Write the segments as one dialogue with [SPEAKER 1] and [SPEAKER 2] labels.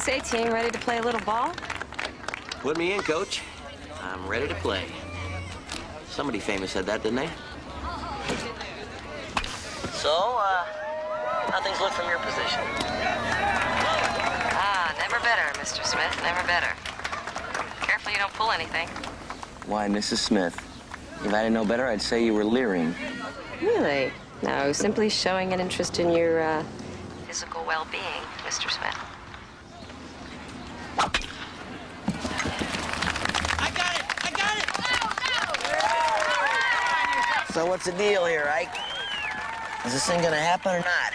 [SPEAKER 1] say, team, ready to play a little ball?
[SPEAKER 2] Put me in, coach. I'm ready to play. Somebody famous said that, didn't they? So, how things look from your position?
[SPEAKER 1] Ah, never better, Mr. Smith, never better. Careful you don't pull anything.
[SPEAKER 2] Why, Mrs. Smith, if I didn't know better, I'd say you were leering.
[SPEAKER 1] Really? No, simply showing an interest in your, physical well-being, Mr. Smith.
[SPEAKER 2] I got it! So what's the deal here, Ike? Is this thing gonna happen or not?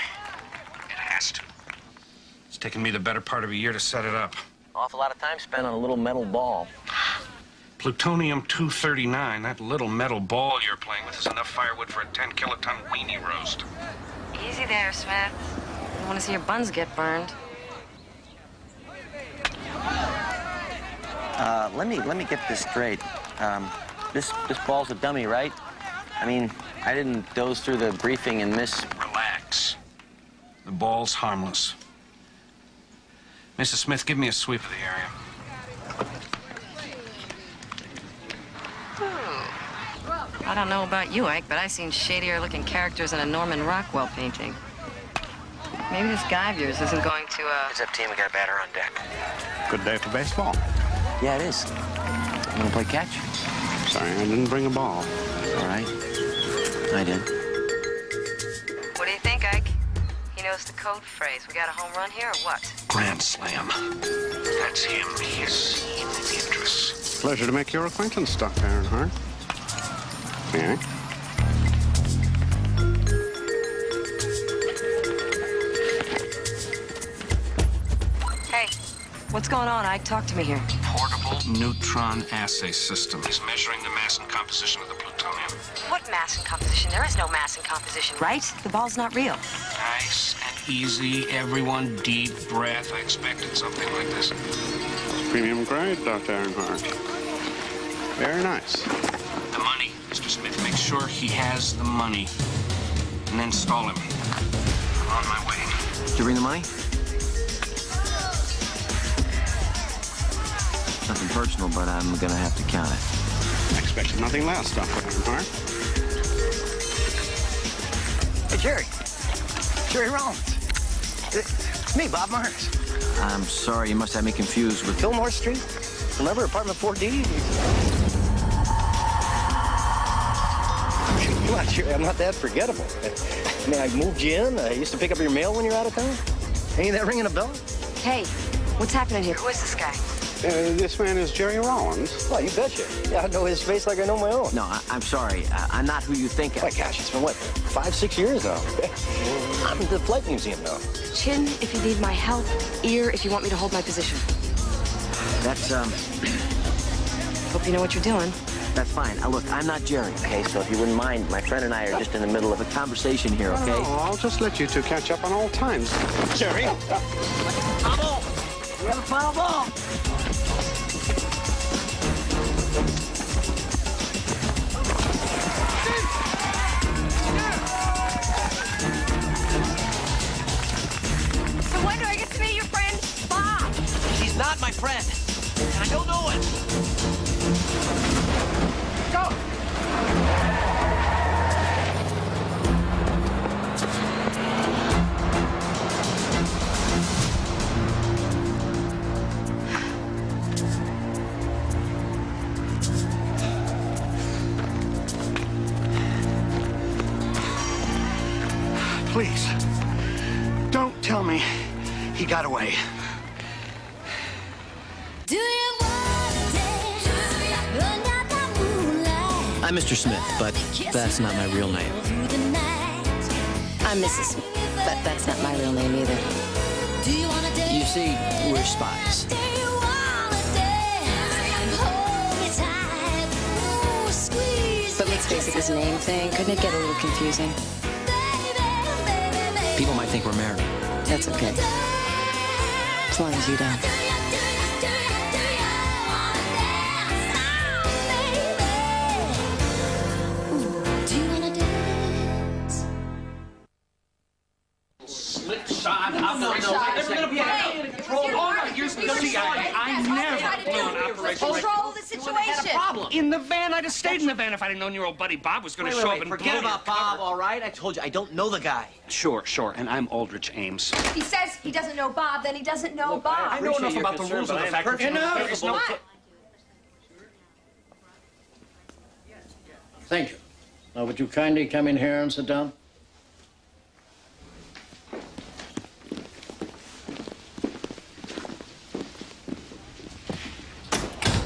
[SPEAKER 3] It has to. It's taken me the better part of a year to set it up.
[SPEAKER 2] Awful lot of time spent on a little metal ball.
[SPEAKER 3] Plutonium-239, that little metal ball you're playing with is enough firewood for a 10-kiloton weenie roast.
[SPEAKER 1] Easy there, Smith. I don't want to see your buns get burned.
[SPEAKER 2] Let me get this straight. This ball's a dummy, right? I mean, I didn't doze through the briefing and miss.
[SPEAKER 3] Relax. The ball's harmless. Mrs. Smith, give me a sweep of the area.
[SPEAKER 1] I don't know about you, Ike, but I've seen shadier-looking characters in a Norman Rockwell painting. Maybe this guy of yours isn't going to,
[SPEAKER 2] Heads up, team. We got a batter on deck.
[SPEAKER 4] Good day for baseball.
[SPEAKER 2] Yeah, it is. You wanna play catch?
[SPEAKER 4] Sorry, I didn't bring a ball.
[SPEAKER 2] All right. I did.
[SPEAKER 1] What do you think, Ike? He knows the code phrase. We got a home run here, or what?
[SPEAKER 3] Grand slam. That's him. He has seen the interest.
[SPEAKER 4] Pleasure to make your acquaintance, Dr. Earnhardt. May I?
[SPEAKER 1] Hey, what's going on, Ike? Talk to me here.
[SPEAKER 3] Portable neutron assay system is measuring the mass and composition of the plutonium.
[SPEAKER 1] What mass and composition? There is no mass and composition, right? The ball's not real.
[SPEAKER 3] Nice and easy. Everyone, deep breath. I expected something like this.
[SPEAKER 4] Premium grade, Dr. Earnhardt. Very nice.
[SPEAKER 3] The money, Mr. Smith. Make sure he has the money. And then stall him. I'm on my way.
[SPEAKER 2] Did you bring the money? Nothing personal, but I'm gonna have to count it.
[SPEAKER 4] I expected nothing less, Dr. Earnhardt.
[SPEAKER 5] Hey, Jerry. Jerry Rollins. It's me, Bob Mars.
[SPEAKER 2] I'm sorry, you must have me confused with...
[SPEAKER 5] Fillmore Street. Remember apartment 4D? Come on, Jerry, I'm not that forgettable. I mean, I moved you in. I used to pick up your mail when you're out of town. Ain't that ringing a bell?
[SPEAKER 1] Hey, what's happening here? Who is this guy?
[SPEAKER 4] This man is Jerry Rollins.
[SPEAKER 5] Oh, you betcha. Yeah, I know his face like I know my own.
[SPEAKER 2] No, I'm sorry. I'm not who you think.
[SPEAKER 5] My gosh, it's been, what, 5, 6 years now? I'm at the Flight Museum now.
[SPEAKER 1] Chin if you need my help, ear if you want me to hold my position.
[SPEAKER 2] That's,
[SPEAKER 1] Hope you know what you're doing.
[SPEAKER 2] that's fine. Look, I'm not Jerry, okay? So if you wouldn't mind, my friend and I are just in the middle of a conversation here, okay?
[SPEAKER 4] Oh, I'll just let you two catch up on old times. Jerry.
[SPEAKER 2] Ball! We have a foul ball!
[SPEAKER 1] So when do I get to meet your friend, Bob?
[SPEAKER 2] She's not my friend. And I don't know it. Go!
[SPEAKER 5] Please, don't tell me he got away.
[SPEAKER 2] I'm Mr. Smith, but that's not my real name.
[SPEAKER 1] I'm Mrs. Smith, but that's not my real name either.
[SPEAKER 2] You see, we're spies.
[SPEAKER 1] But let's face it, this name thing, couldn't it get a little confusing?
[SPEAKER 2] People might think we're married.
[SPEAKER 1] That's okay. As long as you don't.
[SPEAKER 3] Slick shot. I'm never gonna play under control. You're
[SPEAKER 6] it.
[SPEAKER 3] problem? In the van. I'd have stayed in the van if I'd have known your old buddy Bob was going to show up and
[SPEAKER 2] Forget
[SPEAKER 3] blow
[SPEAKER 2] about
[SPEAKER 3] your
[SPEAKER 2] Bob,
[SPEAKER 3] cover.
[SPEAKER 2] all right? I told you, I don't know the guy.
[SPEAKER 3] Sure, and I'm Aldrich Ames.
[SPEAKER 6] If he says he doesn't know Bob, then he doesn't know Bob.
[SPEAKER 3] I know enough about the rules of the fact that
[SPEAKER 5] Enough.
[SPEAKER 6] What?
[SPEAKER 5] Thank you. Now, would you kindly come in here and sit down?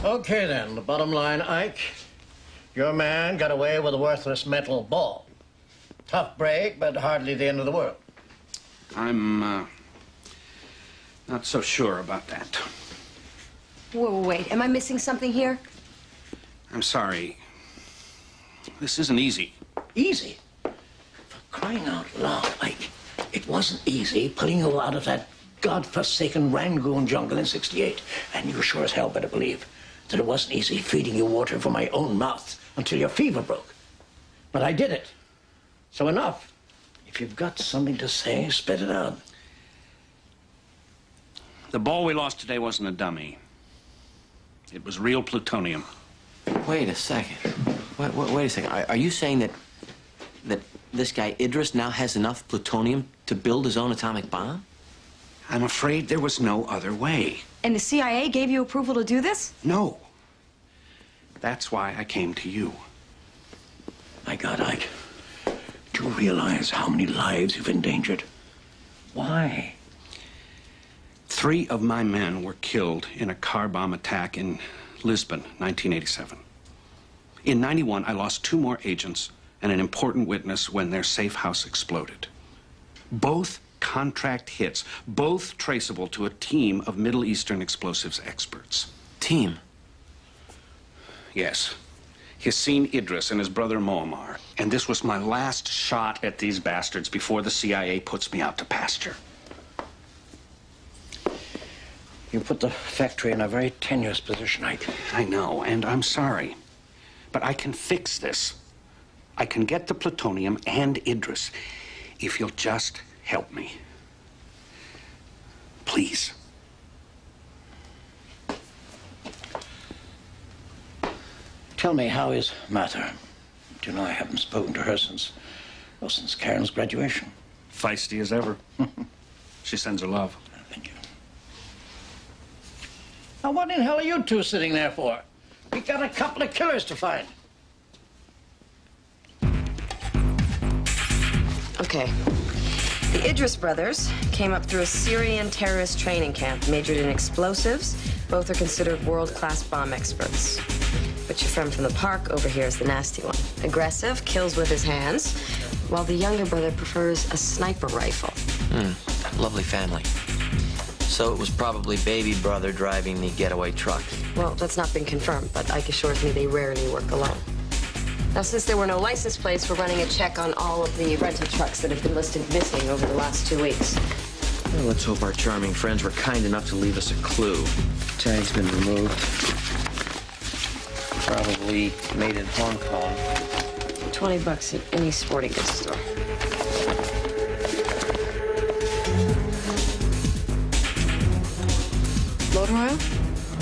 [SPEAKER 5] Okay, then. The bottom line, Ike. Your man got away with a worthless metal ball. Tough break, but hardly the end of the world.
[SPEAKER 3] I'm, not so sure about that.
[SPEAKER 6] Wait. Am I missing something here?
[SPEAKER 3] I'm sorry. This isn't easy.
[SPEAKER 5] Easy? For crying out loud, Ike. It wasn't easy pulling you out of that godforsaken Rangoon jungle in '68. And you sure as hell better believe that it wasn't easy feeding you water from my own mouth until your fever broke. But I did it. So enough. If you've got something to say, spit it out.
[SPEAKER 3] The ball we lost today wasn't a dummy. It was real plutonium.
[SPEAKER 2] Wait a second. Wait a second. Are you saying that this guy Idris now has enough plutonium to build his own atomic bomb?
[SPEAKER 3] I'm afraid there was no other way.
[SPEAKER 6] And the CIA gave you approval to do this?
[SPEAKER 3] No. That's why I came to you.
[SPEAKER 5] My God, Ike. Do you realize how many lives you've endangered? Why?
[SPEAKER 3] 3 of my men were killed in a car bomb attack in Lisbon, 1987. In '91, I lost 2 more agents and an important witness when their safe house exploded. Both contract hits, both traceable to a team of Middle Eastern explosives experts.
[SPEAKER 2] Team?
[SPEAKER 3] Yes. Hissine Idris and his brother Muammar. And this was my last shot at these bastards before the CIA puts me out to pasture.
[SPEAKER 5] You put the factory in a very tenuous position, Ike.
[SPEAKER 3] I know, and I'm sorry. But I can fix this. I can get the plutonium and Idris if you'll just help me. Please.
[SPEAKER 5] Tell me, how is Martha? Do you know I haven't spoken to her since Karen's graduation?
[SPEAKER 3] Feisty as ever. She sends her love.
[SPEAKER 5] Thank you. Now, what in hell are you two sitting there for? We got a couple of killers to find.
[SPEAKER 1] Okay. The Idris brothers came up through a Syrian terrorist training camp, majored in explosives. Both are considered world-class bomb experts. But your friend from the park over here is the nasty one. Aggressive, kills with his hands, while the younger brother prefers a sniper rifle.
[SPEAKER 2] Lovely family. So it was probably baby brother driving the getaway truck.
[SPEAKER 1] Well, that's not been confirmed, but Ike assures me they rarely work alone. Now, since there were no license plates, we're running a check on all of the rental trucks that have been listed missing over the last 2 weeks.
[SPEAKER 2] Well, let's hope our charming friends were kind enough to leave us a clue. Tag's been removed. Probably made in Hong Kong.
[SPEAKER 1] $20 at any sporting goods store. Motor oil?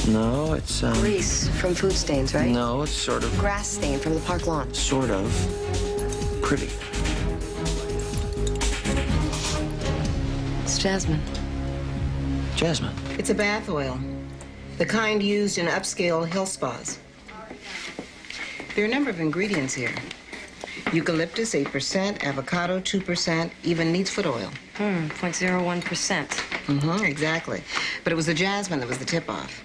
[SPEAKER 2] No, it's,
[SPEAKER 1] Grease from food stains, right?
[SPEAKER 2] No, it's sort of...
[SPEAKER 1] Grass stain from the park lawn.
[SPEAKER 2] Sort of. Pretty.
[SPEAKER 1] It's jasmine.
[SPEAKER 2] Jasmine.
[SPEAKER 7] It's a bath oil, the kind used in upscale hill spas. There are a number of ingredients here. Eucalyptus, 8%, avocado, 2%, even neat's foot oil.
[SPEAKER 1] 0.01%.
[SPEAKER 7] Exactly. But it was the jasmine that was the tip-off.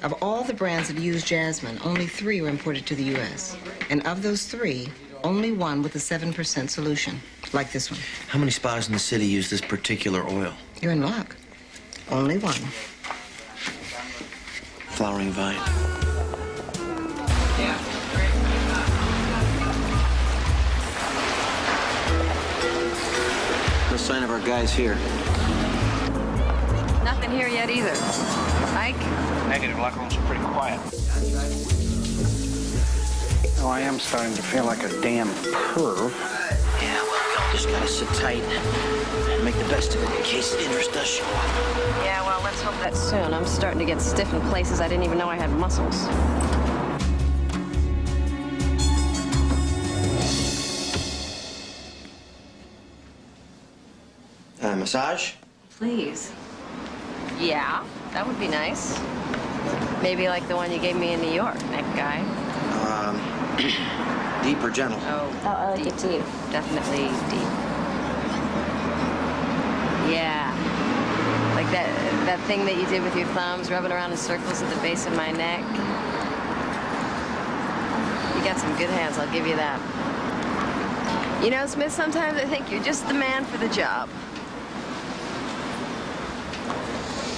[SPEAKER 7] Of all the brands that use jasmine, only 3 were imported to the U.S. And of those 3, only one with a 7% solution, like this one.
[SPEAKER 2] How many spas in the city use this particular oil?
[SPEAKER 7] You're in luck. Only one.
[SPEAKER 2] Flowering vine. No sign of our guys here.
[SPEAKER 1] Nothing here yet either. Ike?
[SPEAKER 3] Negative. Locker rooms are pretty quiet. Oh, I am starting to feel like a damn perv.
[SPEAKER 2] Yeah, well, we all just gotta sit tight and make the best of it in case Idris does show up.
[SPEAKER 1] Yeah, well, let's hope that soon. I'm starting to get stiff in places I didn't even know I had muscles.
[SPEAKER 2] massage?
[SPEAKER 1] Please. Yeah, that would be nice. Maybe like the one you gave me in New York, neck guy.
[SPEAKER 2] Deep or gentle?
[SPEAKER 1] Oh, deep. Definitely deep. Yeah. Like that thing that you did with your thumbs, rubbing around in circles at the base of my neck. You got some good hands, I'll give you that. You know, Smith, sometimes I think you're just the man for the job.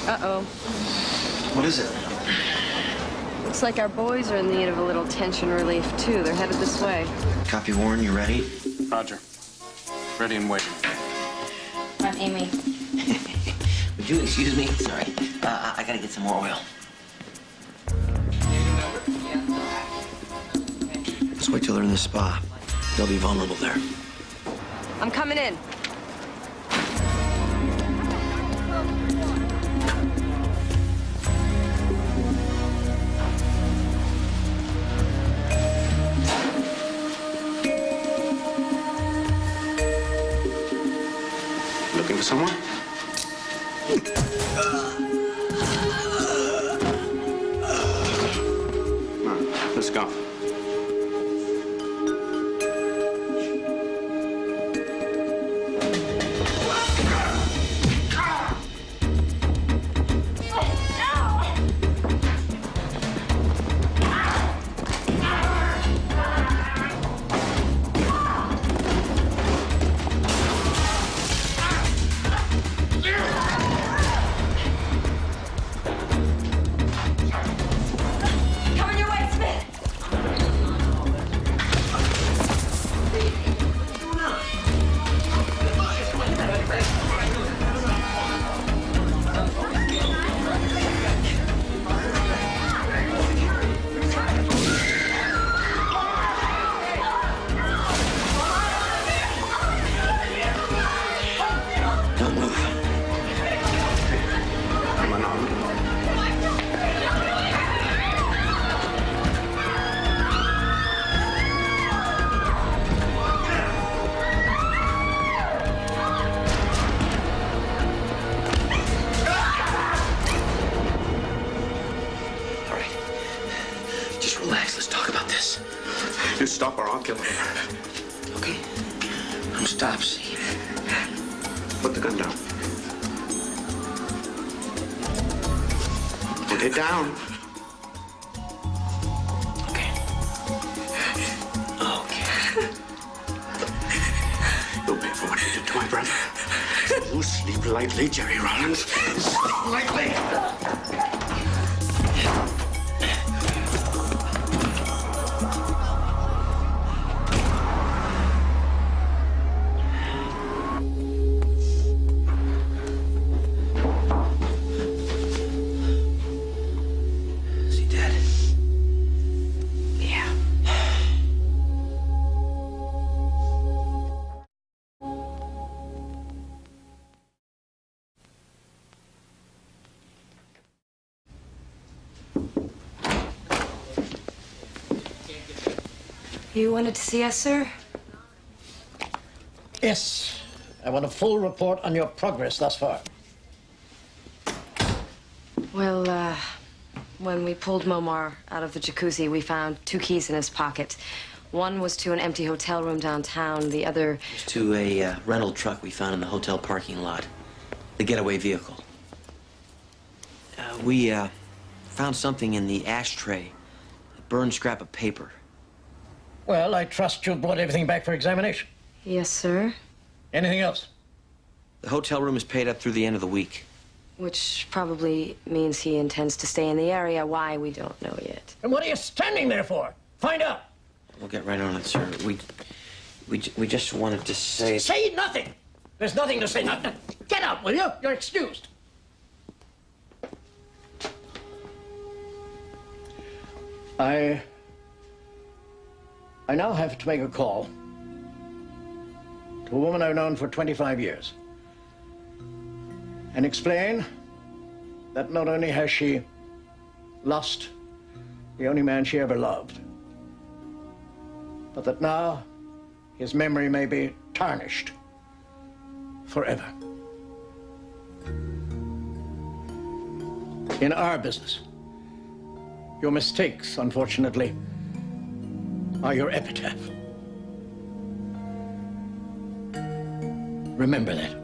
[SPEAKER 1] Uh-oh.
[SPEAKER 2] What is it?
[SPEAKER 1] Looks like our boys are in need of a little tension relief, too. They're headed this way.
[SPEAKER 2] Copy, Warren. You ready?
[SPEAKER 4] Roger. Ready and waiting.
[SPEAKER 6] I'm Amy.
[SPEAKER 2] Would you excuse me? Sorry. I gotta get some more oil. Let's wait till they're in the spa. They'll be vulnerable there.
[SPEAKER 1] I'm coming in.
[SPEAKER 4] Looking for someone? Come on, let's go.
[SPEAKER 6] Coming your way, Smith!
[SPEAKER 2] Don't move.
[SPEAKER 4] I'm unarmed.
[SPEAKER 2] All right. Just relax. Let's talk about this.
[SPEAKER 4] You stop or I'll kill him.
[SPEAKER 2] Okay? No stops.
[SPEAKER 4] Put the gun down. Put it down.
[SPEAKER 2] Okay. Okay.
[SPEAKER 4] You'll pay for what you did to my brother. You sleep lightly, Jerry Rollins. Sleep lightly.
[SPEAKER 2] Is he dead?
[SPEAKER 1] Yeah. You wanted to see us, sir?
[SPEAKER 5] Yes. I want a full report on your progress thus far.
[SPEAKER 1] Well, when we pulled Momar out of the jacuzzi, we found 2 keys in his pocket. One was to an empty hotel room downtown. The other...
[SPEAKER 2] To a rental truck we found in the hotel parking lot. The getaway vehicle. We found something in the ashtray. A burned scrap of paper.
[SPEAKER 5] Well, I trust you've brought everything back for examination.
[SPEAKER 1] Yes, sir.
[SPEAKER 5] Anything else?
[SPEAKER 2] The hotel room is paid up through the end of the week.
[SPEAKER 1] Which probably means he intends to stay in the area. Why, we don't know yet.
[SPEAKER 5] And what are you standing there for? Find out.
[SPEAKER 2] We'll get right on it, sir. We just wanted to say...
[SPEAKER 5] Say nothing. There's nothing to say. Nothing. Get out, will you? You're excused. I now have to make a call to a woman I've known for 25 years and explain that not only has she lost the only man she ever loved, but that now his memory may be tarnished forever. In our business, your mistakes, unfortunately, are your epitaph. Remember that.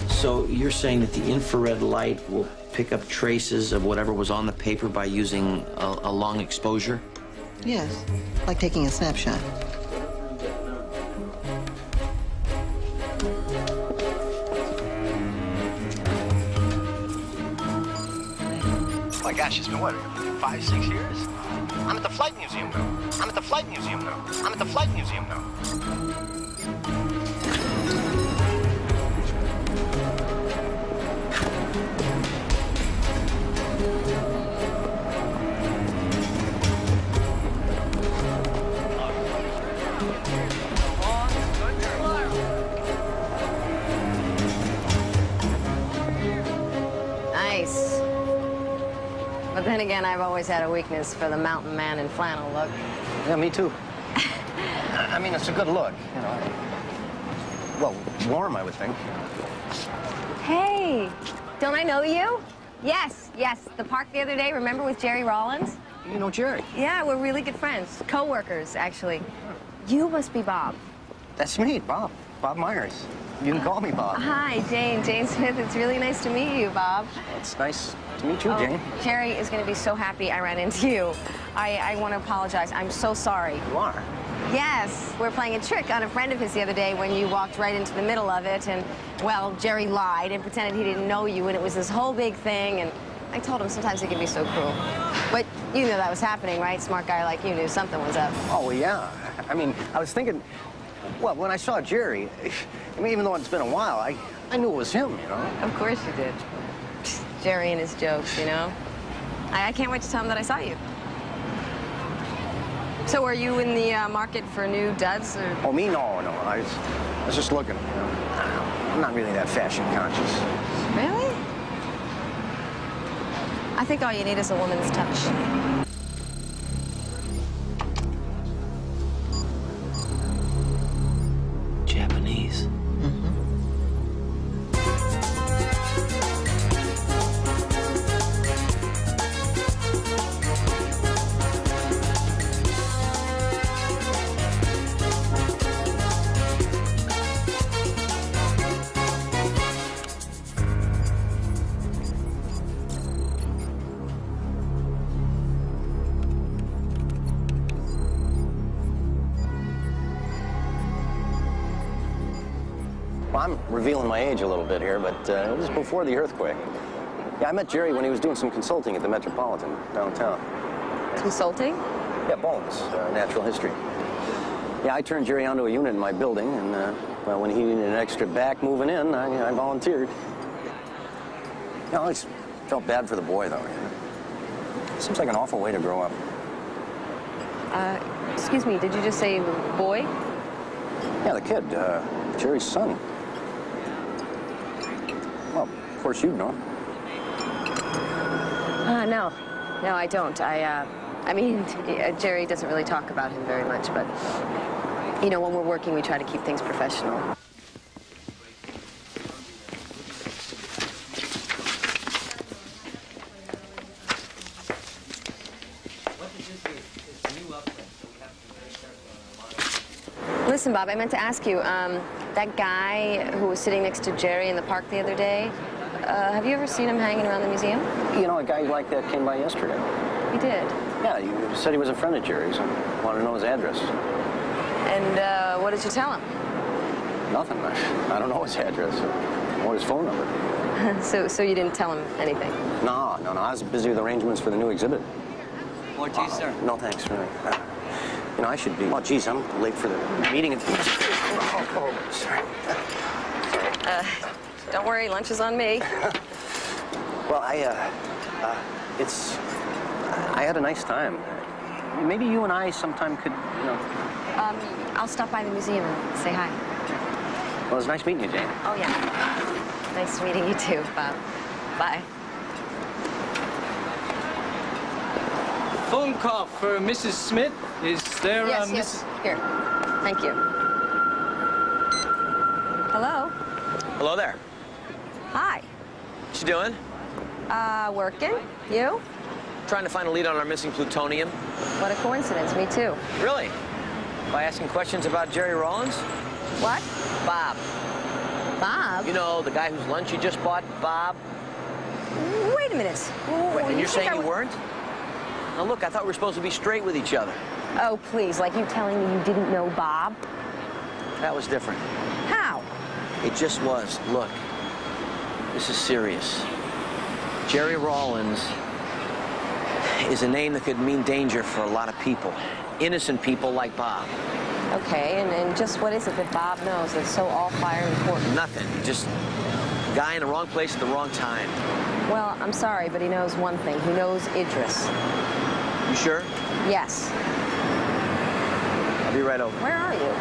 [SPEAKER 2] So you're saying that the infrared light will pick up traces of whatever was on the paper by using a long exposure?
[SPEAKER 7] Yes, like taking a snapshot.
[SPEAKER 8] Oh my gosh, it's been what, 5, 6 years? I'm at the Flight Museum now. I'm at the Flight Museum now. I'm at the Flight Museum now.
[SPEAKER 1] Nice. But then again, I've always had a weakness for the mountain man in flannel look.
[SPEAKER 8] Yeah, me too. I mean, it's a good look, you know. Well, warm, I would think.
[SPEAKER 6] Hey, don't I know you? Yes, the park the other day, remember with Jerry Rollins?
[SPEAKER 8] You know Jerry.
[SPEAKER 6] Yeah, we're really good friends. Co-workers, actually. You must be Bob.
[SPEAKER 8] That's me, Bob. Bob Myers. You can call me Bob.
[SPEAKER 6] Hi, Jane. Jane Smith. It's really nice to meet you, Bob.
[SPEAKER 8] It's nice to meet you, Jane.
[SPEAKER 6] Jerry is going to be so happy I ran into you. I want to apologize. I'm so sorry.
[SPEAKER 8] You are.
[SPEAKER 6] Yes, we're playing a trick on a friend of his the other day when you walked right into the middle of it, and, well, Jerry lied and pretended he didn't know you, and it was this whole big thing, and I told him sometimes he can be so cruel. But you knew that was happening, right? Smart guy like you knew something was up.
[SPEAKER 8] Oh, yeah. I mean, I was thinking, well, when I saw Jerry, I mean, even though it's been a while, I knew it was him, you know?
[SPEAKER 1] Of course you did. Jerry and his jokes, you know? I can't wait to tell him that I saw you. So are you in the market for new duds? Or?
[SPEAKER 8] Oh, me? No. I was just looking, you know. I'm not really that fashion conscious.
[SPEAKER 1] Really? I think all you need is a woman's touch.
[SPEAKER 2] Japanese.
[SPEAKER 8] Well, I'm revealing my age a little bit here, but it was before the earthquake. Yeah, I met Jerry when he was doing some consulting at the Metropolitan downtown.
[SPEAKER 1] Consulting?
[SPEAKER 8] Yeah, Bones, natural history. Yeah, I turned Jerry onto a unit in my building, and well, when he needed an extra back moving in, I volunteered. I always felt bad for the boy, though. Seems like an awful way to grow up.
[SPEAKER 1] Excuse me, did you just say boy?
[SPEAKER 8] Yeah, the kid, Jerry's son. Well, of course you'd know.
[SPEAKER 1] No, I don't. I mean, Jerry doesn't really talk about him very much, but, you know, when we're working, we try to keep things professional. Listen, Bob, I meant to ask you, that guy who was sitting next to Jerry in the park the other day, have you ever seen him hanging around the museum?
[SPEAKER 8] You know, a guy like that came by yesterday.
[SPEAKER 1] He did.
[SPEAKER 8] Yeah, you said he was a friend of Jerry's and wanted to know his address.
[SPEAKER 1] And what did you tell him?
[SPEAKER 8] Nothing. I don't know his address or his phone number.
[SPEAKER 1] So you didn't tell him anything?
[SPEAKER 8] No. I was busy with arrangements for the new exhibit.
[SPEAKER 2] More tea, sir?
[SPEAKER 8] No, thanks. You know, I should be... Oh, geez, I'm late for the meeting. Oh, sorry.
[SPEAKER 1] Don't worry, lunch is on me.
[SPEAKER 8] Well, I had a nice time. Maybe you and I sometime could, you know...
[SPEAKER 6] I'll stop by the museum and say hi.
[SPEAKER 8] Well, it's nice meeting you, Jane.
[SPEAKER 6] Oh, yeah. Nice meeting you, too, Bob. Bye.
[SPEAKER 9] Phone call for Mrs. Smith. Is there
[SPEAKER 6] Yes,
[SPEAKER 9] Mrs.
[SPEAKER 6] yes. Here. Thank you. Hello?
[SPEAKER 2] Hello there.
[SPEAKER 6] Hi.
[SPEAKER 2] What you doing?
[SPEAKER 6] Working? You?
[SPEAKER 2] Trying to find a lead on our missing plutonium.
[SPEAKER 6] What a coincidence. Me, too.
[SPEAKER 2] Really? By asking questions about Jerry Rollins?
[SPEAKER 6] What?
[SPEAKER 2] Bob.
[SPEAKER 6] Bob?
[SPEAKER 2] You know, the guy whose lunch you just bought, Bob?
[SPEAKER 6] Wait a minute.
[SPEAKER 2] Wait, and you're saying you
[SPEAKER 6] would...
[SPEAKER 2] weren't? Now, look, I thought we were supposed to be straight with each other.
[SPEAKER 6] Oh, please. Like you telling me you didn't know Bob?
[SPEAKER 2] That was different.
[SPEAKER 6] How?
[SPEAKER 2] It just was. Look, this is serious. Jerry Rollins is a name that could mean danger for a lot of people. Innocent people like Bob.
[SPEAKER 6] Okay, and just what is it that Bob knows that's so all-fire important?
[SPEAKER 2] Nothing. Just a guy in the wrong place at the wrong time.
[SPEAKER 6] Well, I'm sorry, but he knows one thing. He knows Idris.
[SPEAKER 2] You sure?
[SPEAKER 6] Yes.
[SPEAKER 2] I'll be right over.
[SPEAKER 6] Where are you?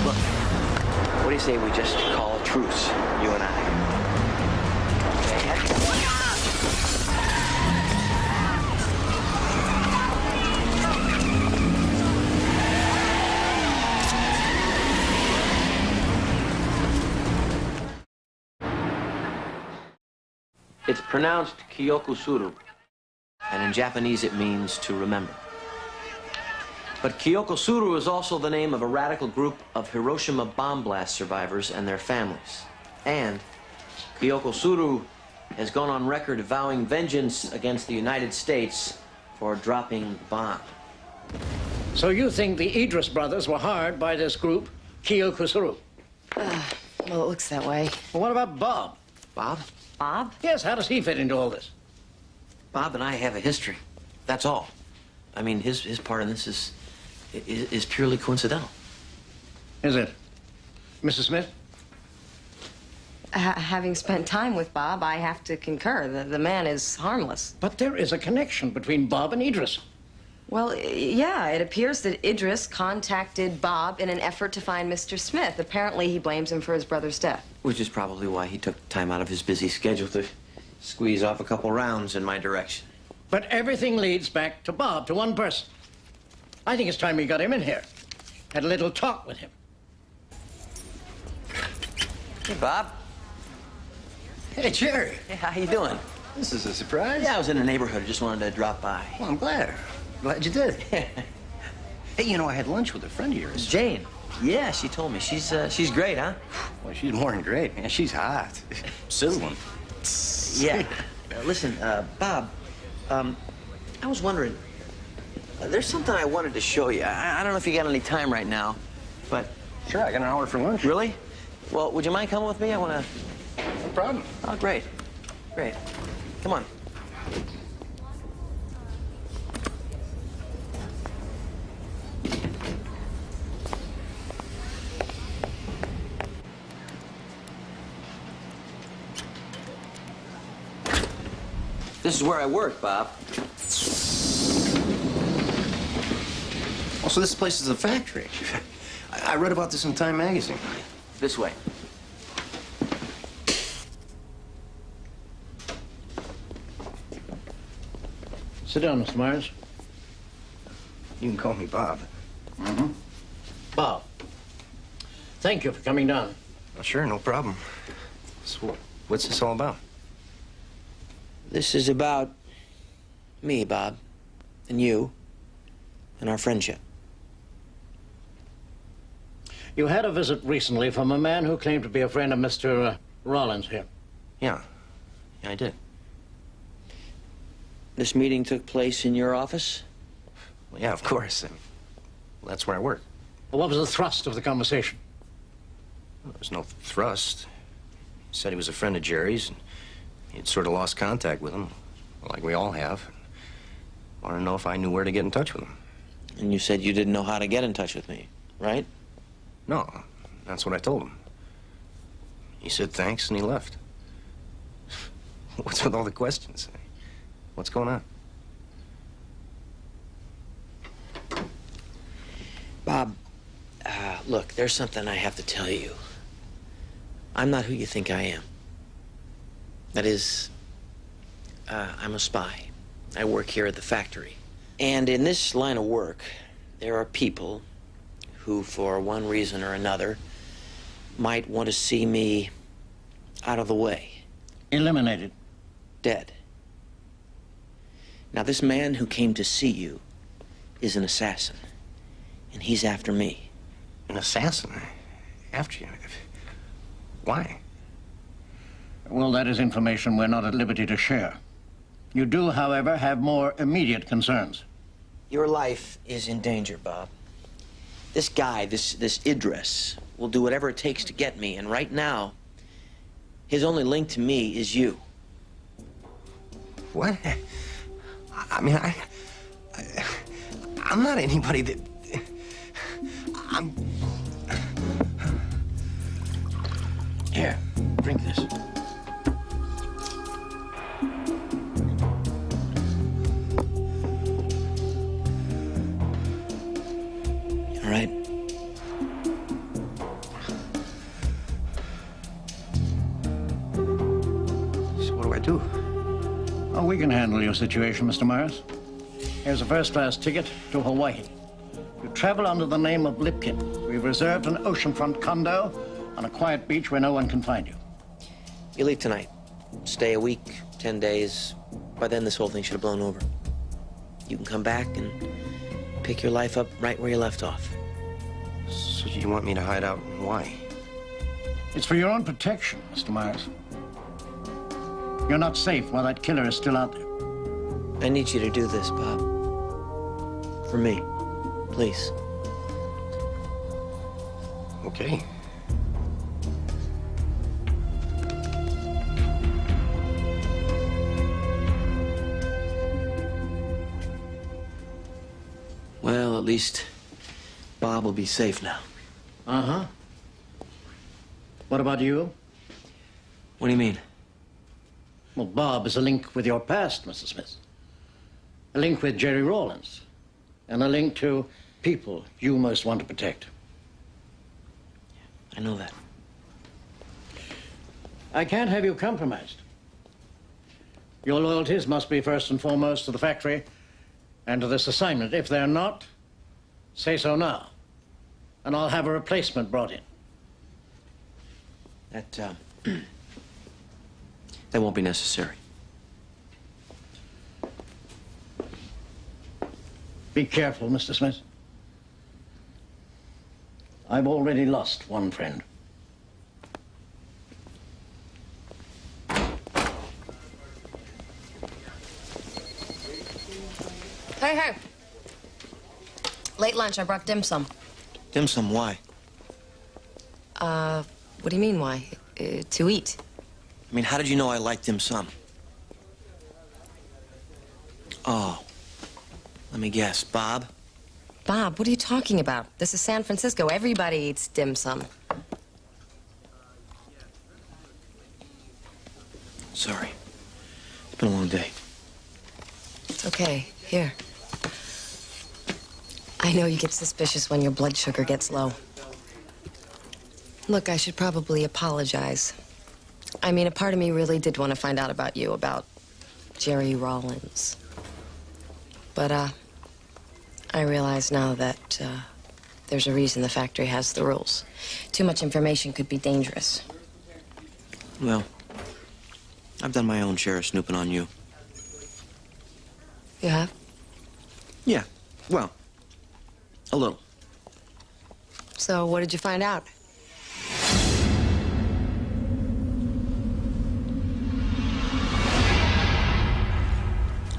[SPEAKER 2] Look, what do you say we just call a truce, you and I? It's pronounced Kyokusuru, and in Japanese it means to remember. But Kyokusuru is also the name of a radical group of Hiroshima bomb blast survivors and their families. And Kyokusuru has gone on record vowing vengeance against the United States for dropping the bomb.
[SPEAKER 5] So you think the Idris brothers were hired by this group, Kyokusuru?
[SPEAKER 1] Well, it looks that way.
[SPEAKER 5] Well, what about Bob?
[SPEAKER 2] Bob?
[SPEAKER 1] Bob?
[SPEAKER 5] Yes, how does he fit into all this?
[SPEAKER 2] Bob and I have a history. That's all. I mean, his part in this is purely coincidental.
[SPEAKER 5] Is it? Mrs. Smith?
[SPEAKER 1] Having spent time with Bob, I have to concur. The man is harmless.
[SPEAKER 5] But there is a connection between Bob and Idris.
[SPEAKER 1] Well, yeah, it appears that Idris contacted Bob in an effort to find Mr. Smith. Apparently, he blames him for his brother's death.
[SPEAKER 2] Which is probably why he took time out of his busy schedule to squeeze off a couple rounds in my direction.
[SPEAKER 5] But everything leads back to Bob, to one person. I think it's time we got him in here. Had a little talk with him.
[SPEAKER 2] Hey, Bob.
[SPEAKER 10] Hey, Jerry.
[SPEAKER 2] Hey, how you doing?
[SPEAKER 10] This is a surprise.
[SPEAKER 2] Yeah, I was in the neighborhood. Just wanted to drop by.
[SPEAKER 10] Well, I'm glad. Glad you did. Hey, you know, I had lunch with a friend of yours.
[SPEAKER 2] Jane. Yeah, she told me. She's great, huh?
[SPEAKER 10] Well, she's more than great, man. She's hot. Sizzling.
[SPEAKER 2] Yeah. Listen, Bob, I was wondering, there's something I wanted to show you. I don't know if you got any time right now, but...
[SPEAKER 10] Sure, I got an hour for lunch.
[SPEAKER 2] Really? Well, would you mind coming with me? I want to...
[SPEAKER 10] No problem.
[SPEAKER 2] Oh, great. Great. Come on. This is where I work, Bob.
[SPEAKER 10] Oh, so this place is a factory. I read about this in Time magazine.
[SPEAKER 2] This way.
[SPEAKER 5] Sit down, Mr. Myers.
[SPEAKER 10] You can call me Bob.
[SPEAKER 5] Bob, thank you for coming down.
[SPEAKER 10] Oh, sure, no problem. So, what's this all about?
[SPEAKER 2] This is about me, Bob, and you, and our friendship.
[SPEAKER 5] You had a visit recently from a man who claimed to be a friend of Mr. Rollins here.
[SPEAKER 10] Yeah, I did.
[SPEAKER 2] This meeting took place in your office?
[SPEAKER 10] Well, yeah, of course. Well, that's where I work.
[SPEAKER 5] Well, what was the thrust of the conversation?
[SPEAKER 10] Well, there's no thrust. He said he was a friend of Jerry's, and You'd sort of lost contact with him, like we all have. Wanted to know if I knew where to get in touch with him.
[SPEAKER 2] And you said you didn't know how to get in touch with me, right?
[SPEAKER 10] No, that's what I told him. He said thanks and he left. What's with all the questions? What's going on?
[SPEAKER 2] Bob, look, there's something I have to tell you. I'm not who you think I am. That is, I'm a spy. I work here at the factory. And in this line of work, there are people who, for one reason or another, might want to see me out of the way.
[SPEAKER 5] Eliminated.
[SPEAKER 2] Dead. Now, this man who came to see you is an assassin, and he's after me.
[SPEAKER 10] An assassin? After you? Why?
[SPEAKER 5] Well, that is information we're not at liberty to share. You do, however, have more immediate concerns.
[SPEAKER 2] Your life is in danger, Bob. This guy, this Idris, will do whatever it takes to get me, and right now, his only link to me is you.
[SPEAKER 10] What? I mean, I'm not anybody that... I'm...
[SPEAKER 5] Here, drink this.
[SPEAKER 2] All right.
[SPEAKER 10] So what do I do?
[SPEAKER 5] Oh, we can handle your situation, Mr. Myers. Here's a first-class ticket to Hawaii. You travel under the name of Lipkin. We've reserved an oceanfront condo on a quiet beach where no one can find you.
[SPEAKER 2] You leave tonight. Stay a week, 10 days. By then, this whole thing should have blown over. You can come back and pick your life up right where you left off.
[SPEAKER 10] So you want me to hide out in Hawaii?
[SPEAKER 5] It's for your own protection, Mr. Myers. You're not safe while that killer is still out there.
[SPEAKER 2] I need you to do this, Bob. For me. Please.
[SPEAKER 10] Okay.
[SPEAKER 2] Well, at least Bob will be safe now.
[SPEAKER 5] Uh-huh. What about you?
[SPEAKER 2] What do you mean?
[SPEAKER 5] Well, Bob is a link with your past, Mr. Smith. A link with Jerry Rawlins. And a link to people you most want to protect.
[SPEAKER 2] I know that.
[SPEAKER 5] I can't have you compromised. Your loyalties must be first and foremost to the factory and to this assignment. If they're not, say so now, and I'll have a replacement brought in.
[SPEAKER 2] That, that won't be necessary.
[SPEAKER 5] Be careful, Mr. Smith. I've already lost one friend.
[SPEAKER 1] Hey, hey. Late lunch, I brought dim sum.
[SPEAKER 2] Dim sum, why?
[SPEAKER 1] What do you mean, why? To eat.
[SPEAKER 2] I mean, how did you know I liked dim sum? Oh. Let me guess. Bob?
[SPEAKER 1] Bob, what are you talking about? This is San Francisco. Everybody eats dim sum.
[SPEAKER 2] Sorry. It's been a long day.
[SPEAKER 1] It's okay. Here. I know you get suspicious when your blood sugar gets low. Look, I should probably apologize. I mean, a part of me really did want to find out about you, about Jerry Rawlins. But, I realize now that, there's a reason the factory has the rules. Too much information could be dangerous.
[SPEAKER 2] Well, I've done my own share of snooping on you.
[SPEAKER 1] You have?
[SPEAKER 2] Yeah, well, a little.
[SPEAKER 1] So, what did you find out?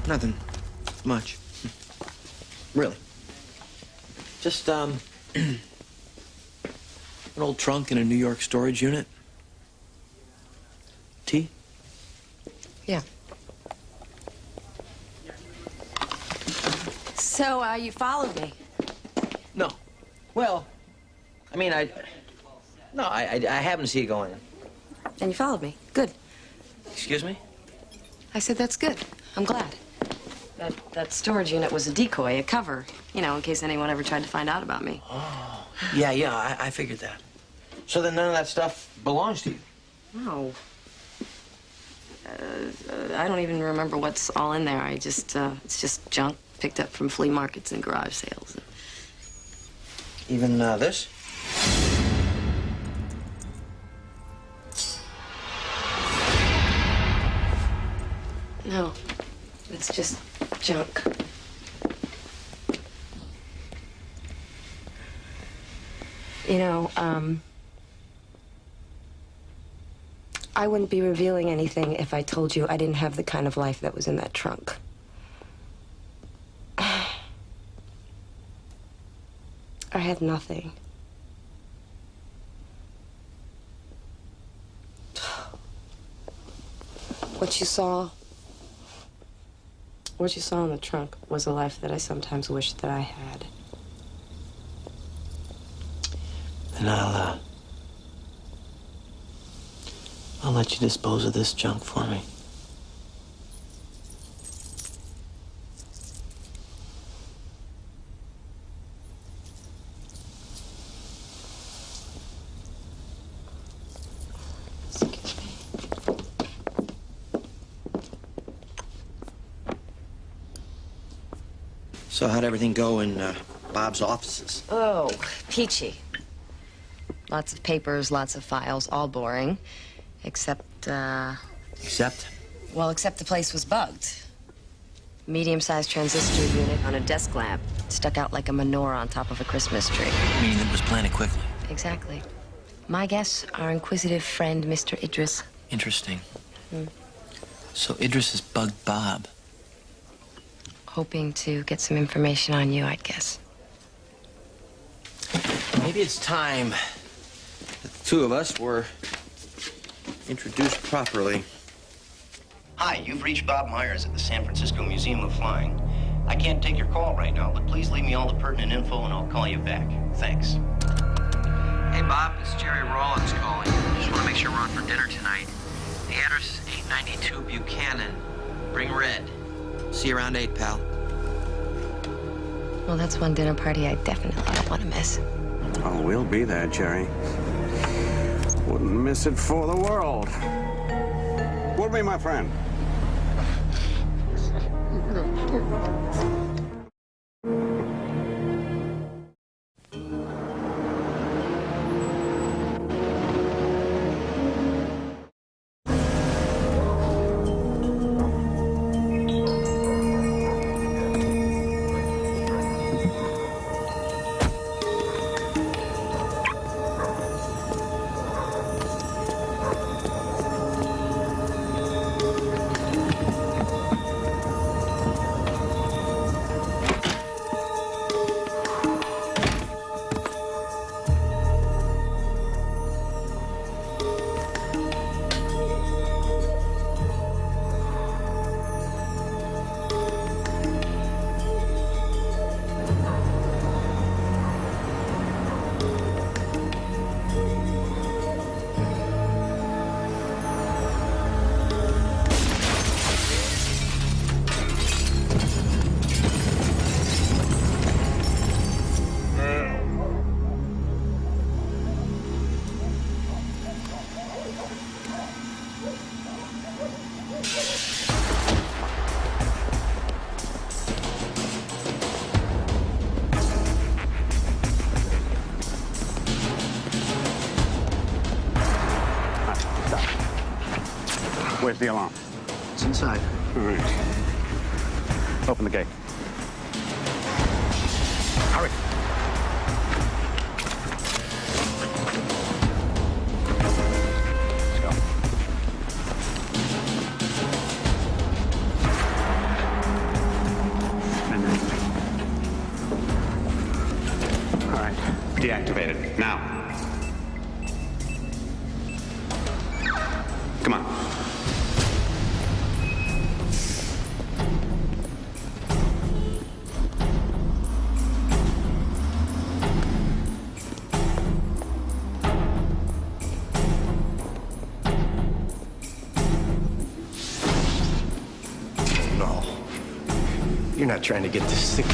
[SPEAKER 2] Nothing much. Really. Just, an old trunk in a New York storage unit. Tea?
[SPEAKER 1] Yeah. So, you followed me.
[SPEAKER 2] No. Well, I mean, I happened to see you going in.
[SPEAKER 1] And you followed me. Good.
[SPEAKER 2] Excuse me?
[SPEAKER 1] I said that's good. I'm glad. That storage unit was a decoy, a cover, you know, in case anyone ever tried to find out about me.
[SPEAKER 2] Oh. Yeah, I figured that. So then none of that stuff belongs to you?
[SPEAKER 1] No. I don't even remember what's all in there. It's just junk picked up from flea markets and garage sales.
[SPEAKER 2] Even this?
[SPEAKER 1] No, it's just junk. You know, I wouldn't be revealing anything if I told you I didn't have the kind of life that was in that trunk. I had nothing. What you saw in the trunk was a life that I sometimes wished that I had.
[SPEAKER 2] And I'll let you dispose of this junk for me.
[SPEAKER 1] Excuse me.
[SPEAKER 2] So how'd everything go in Bob's offices?
[SPEAKER 1] Oh, peachy. Lots of papers, lots of files, all boring. Except except the place was bugged. Medium-sized transistor unit on a desk lamp stuck out like a menorah on top of a Christmas tree.
[SPEAKER 2] Meaning it was planted quickly.
[SPEAKER 1] Exactly. My guess, our inquisitive friend, Mr. Idris.
[SPEAKER 2] Interesting. So Idris has bugged Bob.
[SPEAKER 1] Hoping to get some information on you, I'd guess.
[SPEAKER 2] Maybe it's time that the two of us were introduced properly.
[SPEAKER 8] Hi, you've reached Bob Myers at the San Francisco Museum of Flying. I can't take your call right now, but please leave me all the pertinent info and I'll call you back. Thanks.
[SPEAKER 2] Hey, Bob, it's Jerry Rawlins calling. Just want to make sure we're on for dinner tonight. The address is 892 Buchanan. Bring red. See you around 8, pal.
[SPEAKER 1] Well, that's one dinner party I definitely don't want to miss.
[SPEAKER 3] Oh, we'll be there, Jerry. Wouldn't miss it for the world. Would be, my friend. Where's the alarm?
[SPEAKER 10] It's inside.
[SPEAKER 3] All right. Open the gate. Hurry. Let's go. And then... All right. Deactivated. Now. Come on.
[SPEAKER 10] You're not trying to get this thing.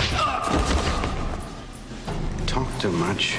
[SPEAKER 3] Talk too much.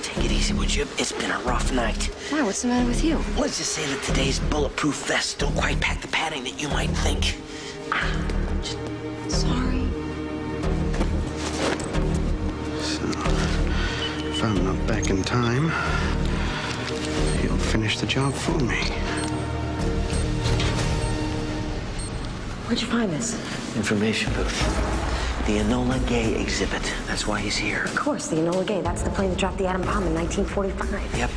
[SPEAKER 5] Take it easy, would you? It's been a rough night.
[SPEAKER 1] Why? What's the matter with you?
[SPEAKER 5] Let's just say that today's bulletproof vests don't quite pack the padding that you might think.
[SPEAKER 1] Sorry.
[SPEAKER 3] So, if I'm not back in time, you'll finish the job for me.
[SPEAKER 1] Where'd you find this?
[SPEAKER 5] Information booth. The Enola Gay exhibit. That's why he's here.
[SPEAKER 1] Of course, the Enola Gay. That's the plane that dropped the atom bomb in 1945.
[SPEAKER 5] Yep.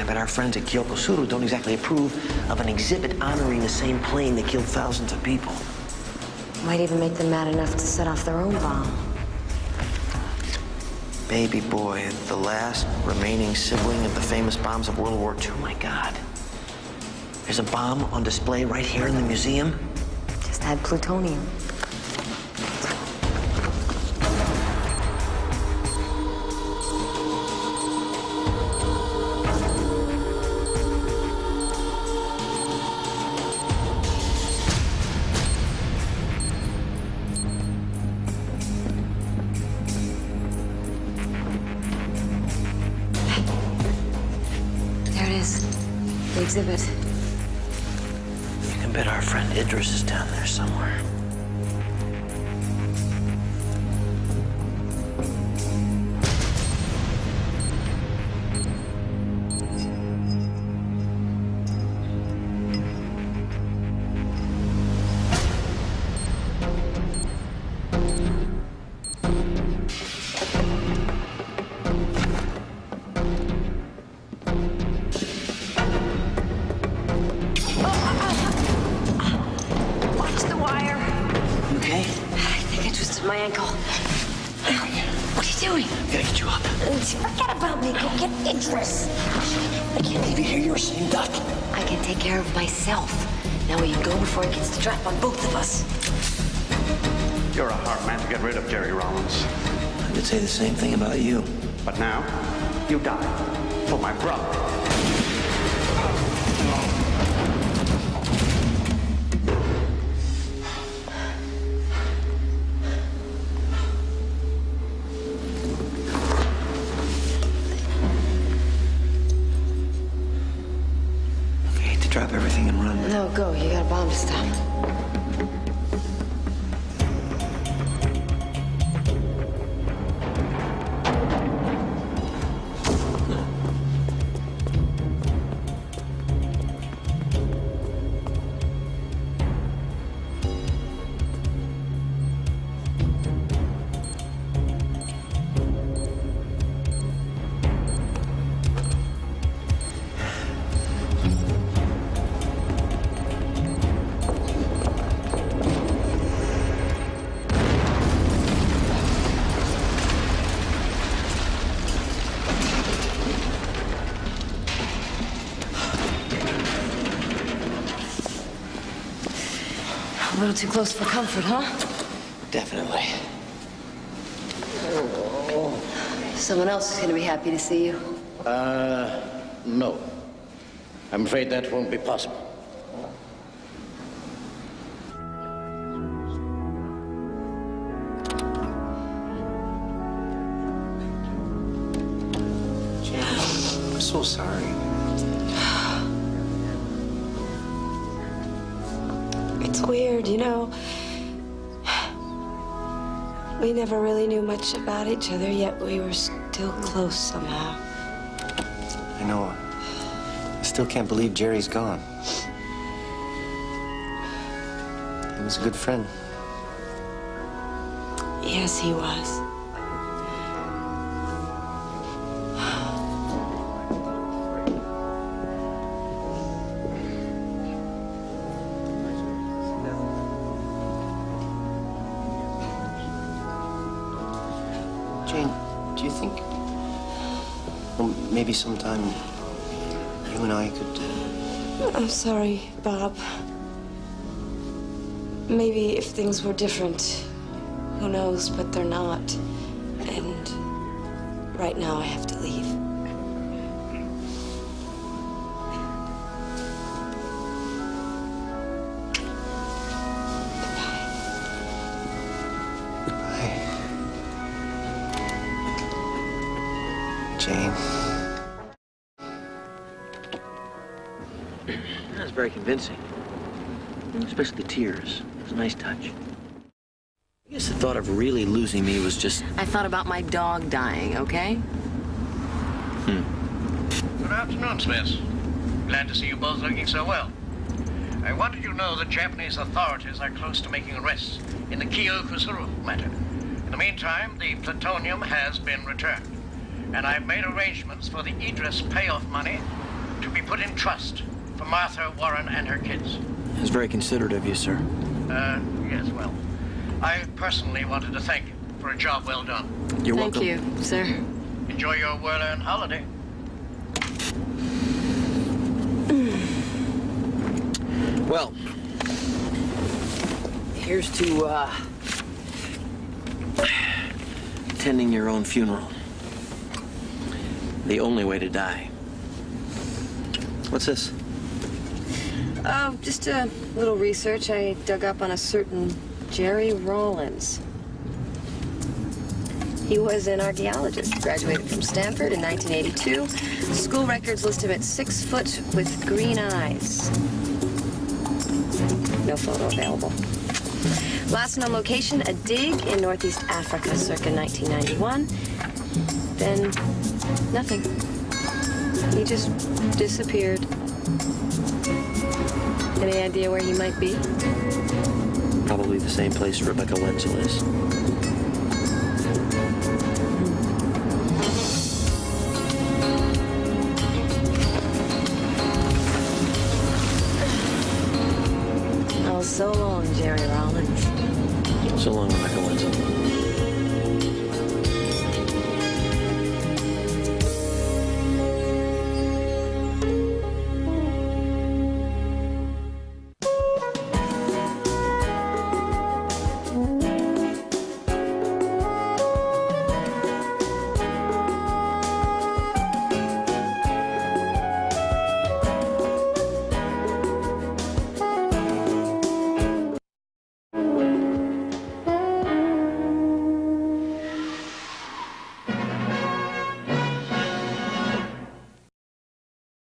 [SPEAKER 5] I bet our friends at Kyokosuru don't exactly approve of an exhibit honoring the same plane that killed thousands of people.
[SPEAKER 1] Might even make them mad enough to set off their own bomb.
[SPEAKER 2] Baby boy, the last remaining sibling of the famous bombs of World War II.
[SPEAKER 5] Oh, my God. There's a bomb on display right here in the museum.
[SPEAKER 1] Just had plutonium. The exhibit.
[SPEAKER 5] You can bet our friend Idris is down there somewhere.
[SPEAKER 1] My ankle. What are you doing?
[SPEAKER 5] Gotta get you up.
[SPEAKER 1] Forget about me. Go get Idris.
[SPEAKER 5] I can't leave you here. You're a sitting duck.
[SPEAKER 1] I can take care of myself. Now we can go before he gets the drop on both of us.
[SPEAKER 3] You're a hard man to get rid of, Jerry Rollins.
[SPEAKER 5] I could say the same thing about you.
[SPEAKER 3] But now, you die for my brother.
[SPEAKER 5] Drop everything and run.
[SPEAKER 1] No, go. You got a bomb to stop. A little too close for comfort, huh?
[SPEAKER 5] Definitely.
[SPEAKER 1] Someone else is going to be happy to see you.
[SPEAKER 5] No. I'm afraid that won't be possible.
[SPEAKER 10] I'm so sorry.
[SPEAKER 1] It's weird, you know. We never really knew much about each other, yet we were still close somehow.
[SPEAKER 10] I know. I still can't believe Jerry's gone. He was a good friend.
[SPEAKER 1] Yes, he was.
[SPEAKER 10] Jane, do you think, well, maybe sometime you and I could...
[SPEAKER 1] I'm sorry, Bob. Maybe if things were different, who knows, but they're not. And right now I have to leave.
[SPEAKER 10] Jane.
[SPEAKER 2] That was very convincing. Especially the tears. It was a nice touch. I guess the thought of really losing me was just...
[SPEAKER 1] I thought about my dog dying, okay?
[SPEAKER 5] Good afternoon, Smith. Glad to see you both looking so well. I wanted you to know that Japanese authorities are close to making arrests in the Kyokusuru matter. In the meantime, the plutonium has been returned. And I've made arrangements for the Idris payoff money to be put in trust for Martha, Warren, and her kids.
[SPEAKER 2] It was very considerate of you, sir.
[SPEAKER 5] Yes, well, I personally wanted to thank you for a job well done.
[SPEAKER 2] You're welcome.
[SPEAKER 1] Thank you, sir.
[SPEAKER 5] Enjoy your well-earned holiday.
[SPEAKER 2] Well, here's to, attending your own funeral. The only way to die. What's this?
[SPEAKER 1] Oh, just a little research I dug up on a certain Jerry Rollins. He was an archaeologist, graduated from Stanford in 1982. School records list him at 6 foot with green eyes. No photo available. Last known location, a dig in Northeast Africa circa 1991. Then nothing. He just disappeared. Any idea where he might be?
[SPEAKER 2] Probably the same place Rebecca Wenzel is.